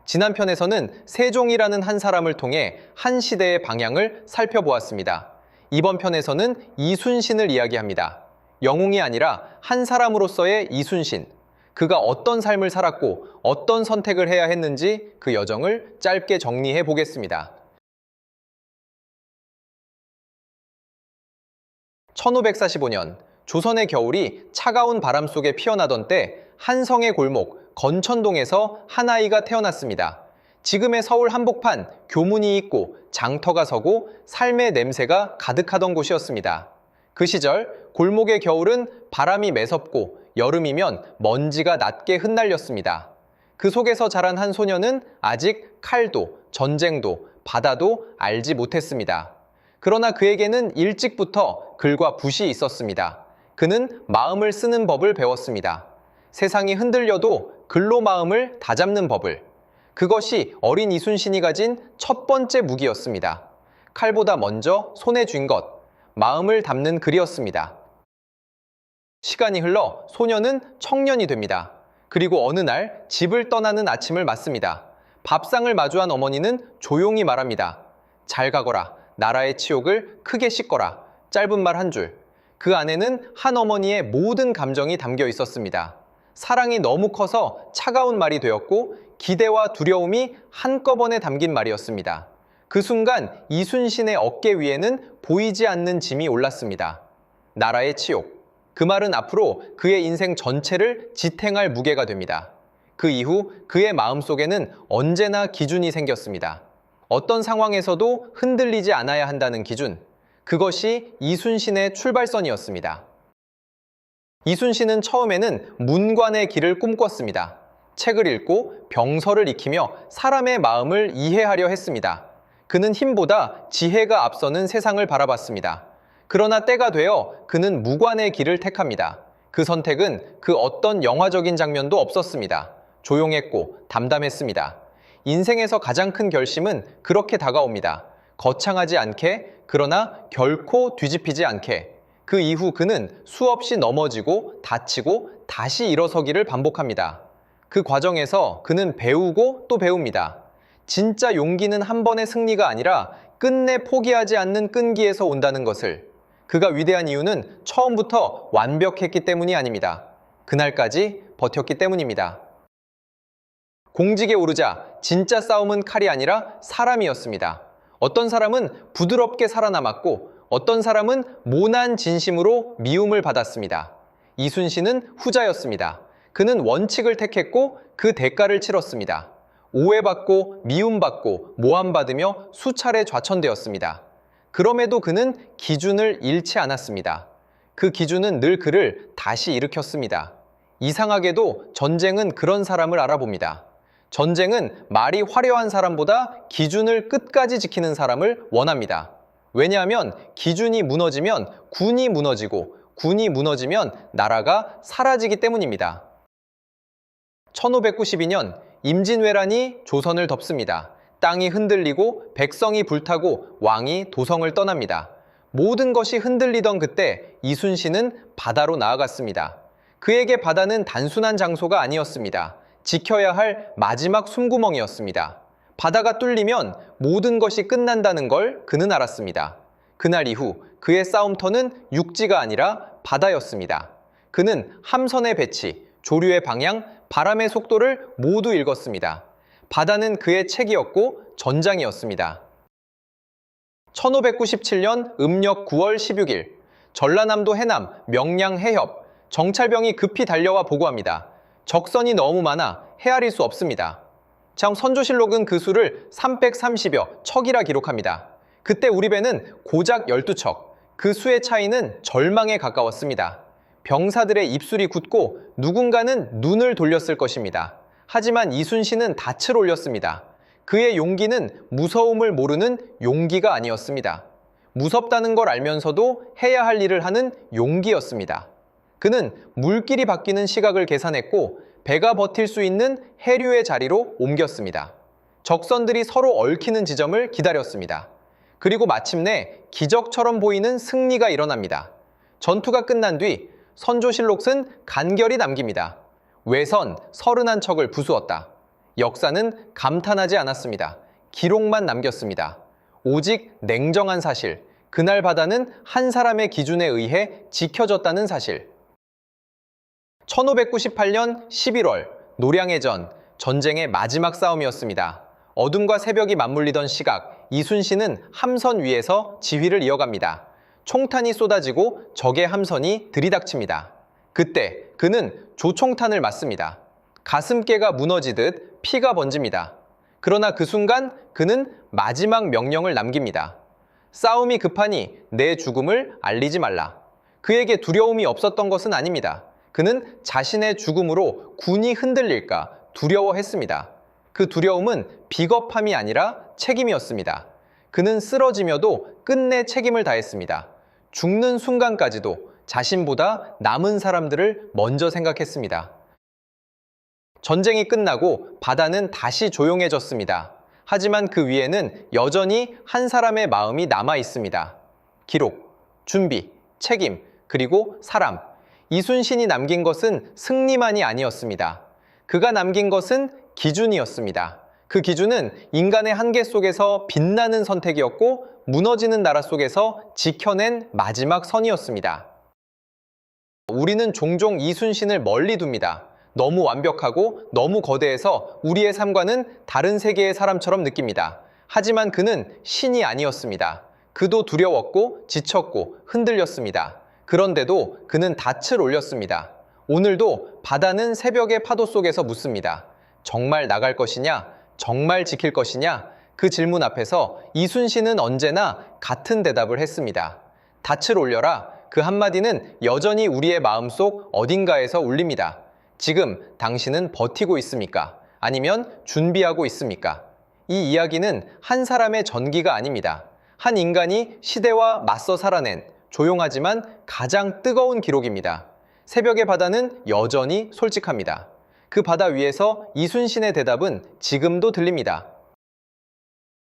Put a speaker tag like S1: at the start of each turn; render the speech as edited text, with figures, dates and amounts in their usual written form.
S1: 지난 편에서는 세종이라는 한 사람을 통해 한 시대의 방향을 살펴보았습니다. 이번 편에서는 이순신을 이야기합니다. 영웅이 아니라 한 사람으로서의 이순신. 그가 어떤 삶을 살았고 어떤 선택을 해야 했는지 그 여정을 짧게 정리해 보겠습니다. 1545년, 조선의 겨울이 차가운 바람 속에 피어나던 때 한성의 골목 건천동에서 한 아이가 태어났습니다. 지금의 서울 한복판 교문이 있고 장터가 서고 삶의 냄새가 가득하던 곳이었습니다. 그 시절 골목의 겨울은 바람이 매섭고 여름이면 먼지가 낮게 흩날렸습니다. 그 속에서 자란 한 소녀는 아직 칼도 전쟁도 바다도 알지 못했습니다. 그러나 그에게는 일찍부터 글과 붓이 있었습니다. 그는 마음을 쓰는 법을 배웠습니다. 세상이 흔들려도 글로 마음을 다잡는 법을. 그것이 어린 이순신이 가진 첫 번째 무기였습니다. 칼보다 먼저 손에 쥔 것, 마음을 담는 글이었습니다. 시간이 흘러 소녀는 청년이 됩니다. 그리고 어느 날 집을 떠나는 아침을 맞습니다. 밥상을 마주한 어머니는 조용히 말합니다. 잘 가거라. 나라의 치욕을 크게 씻거라. 짧은 말 한 줄. 그 안에는 한 어머니의 모든 감정이 담겨 있었습니다. 사랑이 너무 커서 차가운 말이 되었고 기대와 두려움이 한꺼번에 담긴 말이었습니다. 그 순간 이순신의 어깨 위에는 보이지 않는 짐이 올랐습니다. 나라의 치욕. 그 말은 앞으로 그의 인생 전체를 지탱할 무게가 됩니다. 그 이후 그의 마음속에는 언제나 기준이 생겼습니다. 어떤 상황에서도 흔들리지 않아야 한다는 기준. 그것이 이순신의 출발선이었습니다. 이순신은 처음에는 문관의 길을 꿈꿨습니다. 책을 읽고 병서를 익히며 사람의 마음을 이해하려 했습니다. 그는 힘보다 지혜가 앞서는 세상을 바라봤습니다. 그러나 때가 되어 그는 무관의 길을 택합니다. 그 선택은 그 어떤 영화적인 장면도 없었습니다. 조용했고 담담했습니다. 인생에서 가장 큰 결심은 그렇게 다가옵니다. 거창하지 않게, 그러나 결코 뒤집히지 않게. 그 이후 그는 수없이 넘어지고 다치고 다시 일어서기를 반복합니다. 그 과정에서 그는 배우고 또 배웁니다. 진짜 용기는 한 번의 승리가 아니라 끝내 포기하지 않는 끈기에서 온다는 것을. 그가 위대한 이유는 처음부터 완벽했기 때문이 아닙니다. 그날까지 버텼기 때문입니다. 공직에 오르자 진짜 싸움은 칼이 아니라 사람이었습니다. 어떤 사람은 부드럽게 살아남았고 어떤 사람은 모난 진심으로 미움을 받았습니다. 이순신은 후자였습니다. 그는 원칙을 택했고 그 대가를 치렀습니다. 오해받고 미움받고 모함받으며 수차례 좌천되었습니다. 그럼에도 그는 기준을 잃지 않았습니다. 그 기준은 늘 그를 다시 일으켰습니다. 이상하게도 전쟁은 그런 사람을 알아봅니다. 전쟁은 말이 화려한 사람보다 기준을 끝까지 지키는 사람을 원합니다. 왜냐하면 기준이 무너지면 군이 무너지고 군이 무너지면 나라가 사라지기 때문입니다. 1592년 임진왜란이 조선을 덮습니다. 땅이 흔들리고 백성이 불타고 왕이 도성을 떠납니다. 모든 것이 흔들리던 그때 이순신은 바다로 나아갔습니다. 그에게 바다는 단순한 장소가 아니었습니다. 지켜야 할 마지막 숨구멍이었습니다. 바다가 뚫리면 모든 것이 끝난다는 걸 그는 알았습니다. 그날 이후 그의 싸움터는 육지가 아니라 바다였습니다. 그는 함선의 배치, 조류의 방향, 바람의 속도를 모두 읽었습니다. 바다는 그의 책이었고 전장이었습니다. 1597년 음력 9월 16일, 전라남도 해남 명량 해협, 정찰병이 급히 달려와 보고합니다. 적선이 너무 많아 헤아릴 수 없습니다. 참 선조실록은 그 수를 330여 척이라 기록합니다. 그때 우리 배는 고작 12척, 그 수의 차이는 절망에 가까웠습니다. 병사들의 입술이 굳고 누군가는 눈을 돌렸을 것입니다. 하지만 이순신은 닻을 올렸습니다. 그의 용기는 무서움을 모르는 용기가 아니었습니다. 무섭다는 걸 알면서도 해야 할 일을 하는 용기였습니다. 그는 물길이 바뀌는 시각을 계산했고 배가 버틸 수 있는 해류의 자리로 옮겼습니다. 적선들이 서로 얽히는 지점을 기다렸습니다. 그리고 마침내 기적처럼 보이는 승리가 일어납니다. 전투가 끝난 뒤 선조실록은 간결히 남깁니다. 외선 31척을 부수었다. 역사는 감탄하지 않았습니다. 기록만 남겼습니다. 오직 냉정한 사실, 그날 바다는 한 사람의 기준에 의해 지켜졌다는 사실. 1598년 11월, 노량해전, 전쟁의 마지막 싸움이었습니다. 어둠과 새벽이 맞물리던 시각, 이순신은 함선 위에서 지휘를 이어갑니다. 총탄이 쏟아지고 적의 함선이 들이닥칩니다. 그때 그는 조총탄을 맞습니다. 가슴께가 무너지듯 피가 번집니다. 그러나 그 순간 그는 마지막 명령을 남깁니다. 싸움이 급하니 내 죽음을 알리지 말라. 그에게 두려움이 없었던 것은 아닙니다. 그는 자신의 죽음으로 군이 흔들릴까 두려워했습니다. 그 두려움은 비겁함이 아니라 책임이었습니다. 그는 쓰러지며도 끝내 책임을 다했습니다. 죽는 순간까지도 자신보다 남은 사람들을 먼저 생각했습니다. 전쟁이 끝나고 바다는 다시 조용해졌습니다. 하지만 그 위에는 여전히 한 사람의 마음이 남아 있습니다. 기록, 준비, 책임, 그리고 사람. 이순신이 남긴 것은 승리만이 아니었습니다. 그가 남긴 것은 기준이었습니다. 그 기준은 인간의 한계 속에서 빛나는 선택이었고 무너지는 나라 속에서 지켜낸 마지막 선이었습니다. 우리는 종종 이순신을 멀리 둡니다. 너무 완벽하고 너무 거대해서 우리의 삶과는 다른 세계의 사람처럼 느낍니다. 하지만 그는 신이 아니었습니다. 그도 두려웠고 지쳤고 흔들렸습니다. 그런데도 그는 닻을 올렸습니다. 오늘도 바다는 새벽의 파도 속에서 묻습니다. 정말 나갈 것이냐? 정말 지킬 것이냐? 그 질문 앞에서 이순신은 언제나 같은 대답을 했습니다. 닻을 올려라. 그 한마디는 여전히 우리의 마음속 어딘가에서 울립니다. 지금 당신은 버티고 있습니까? 아니면 준비하고 있습니까? 이 이야기는 한 사람의 전기가 아닙니다. 한 인간이 시대와 맞서 살아낸 조용하지만 가장 뜨거운 기록입니다. 새벽의 바다는 여전히 솔직합니다. 그 바다 위에서 이순신의 대답은 지금도 들립니다.